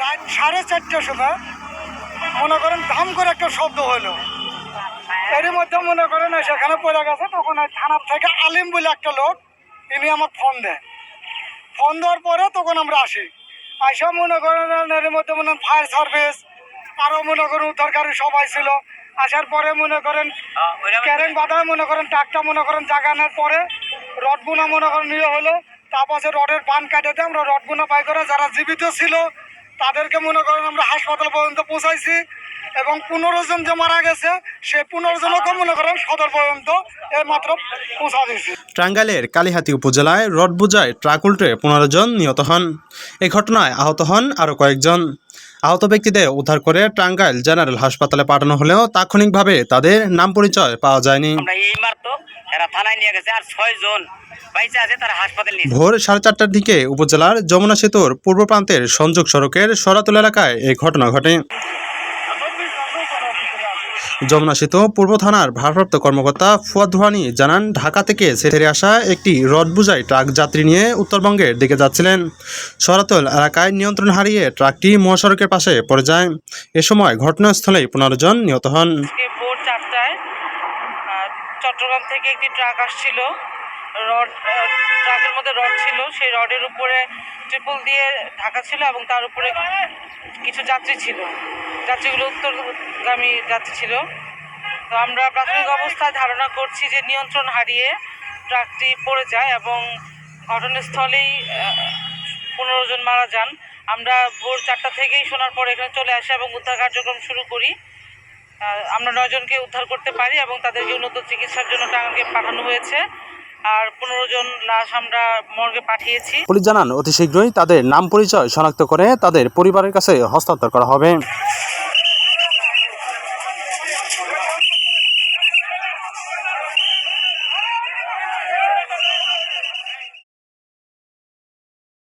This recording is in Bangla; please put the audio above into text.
রাত 4:30টার সময় মনে করেন ধাম করে একটা শব্দ হলো। এরই মধ্যে মনে করেন সেখানে পড়ে গেছে। তখন থানার থেকে আলিম বলে একটা লোক, ইনি আমার ফোন দেয়। ফোন দেওয়ার পরে তখন আমরা আসি। আসা মনে করেন এর মধ্যে মনে করেন ফায়ার সার্ভিস, আরও মনে করেন উদ্ধারকারী সবাই ছিল। আসার পরে মনে করেন ক্যারেন বাঁধা মনে করেন ট্রাকটা মনে করেন জাগানোর পরে রডগুনা মনে করেন নিয়ে হলো। তারপর রডের বান কাটাতে আমরা রডগুনা পাই করে যারা জীবিত ছিল তাদেরকে মনে করেন আমরা হাসপাতাল পর্যন্ত পৌঁছাইছি। এবং 15 জন যে মারা গেছে সেই 15 জনকে মনে করেন সদর পর্যন্ত মাত্র পৌঁছা দিয়েছি। টাঙ্গাইলের কালিহাতী উপজেলায় রড বোঝাই ট্রাক উল্টে 15 জন নিহত হন। এই ঘটনায় আহত হন আরও কয়েকজন। আহত ব্যক্তিদের উদ্ধার করে টাঙ্গাইল জেনারেল হাসপাতালে পাঠানো হলেও তাৎক্ষণিকভাবে তাদের নাম পরিচয় পাওয়া যায়নি। ভোর 4:30টার দিকে উপজেলার যমুনা সেতুর পূর্ব প্রান্তের সংযোগ সড়কের সরাতুল এলাকায় এই ঘটনা ঘটে। যমুনা সেতু পূর্ব থানার ভারপ্রাপ্ত কর্মকর্তা ফুয়াদ রুহানি জানান, ঢাকা থেকে ছেড়ে আসা একটি রড বোঝাই ট্রাক যাত্রী নিয়ে উত্তরবঙ্গের দিকে যাচ্ছিলেন। সরাতুল এলাকায় নিয়ন্ত্রণ হারিয়ে ট্রাকটি মহাসড়কের পাশে পড়ে যায়। এ সময় ঘটনাস্থলেই 15 জন নিহত হন। ভোর 4টায় চট্টগ্রাম থেকে একটি ট্রাক আসছিল। ট্রাকের মধ্যে রড ছিল, সেই রডের উপরে ট্রিপল দিয়ে ঢাকা ছিল এবং তার উপরে কিছু যাত্রী ছিল। যাত্রীগুলো উত্তরগামী যাত্রী ছিল। তো আমরা প্রাথমিক অবস্থায় ধারণা করছি যে নিয়ন্ত্রণ হারিয়ে ট্রাকটি পড়ে যায় এবং ঘটনাস্থলেই 15 জন মারা যান। আমরা ভোর 4টা থেকেই শোনার পর এখানে চলে আসি এবং উদ্ধার কার্যক্রম শুরু করি। আমরা 9 জনকে উদ্ধার করতে পারি এবং তাদেরকে উন্নত চিকিৎসার জন্য টাঙ্গাইলকে পাঠানো হয়েছে। আর 15 জন লাশ আমরা মর্গে পাঠিয়েছি। পুলিশ জানান, অতি শীঘ্রই তাদের নাম পরিচয় শনাক্ত করে তাদের পরিবারের কাছে হস্তান্তর করা হবে।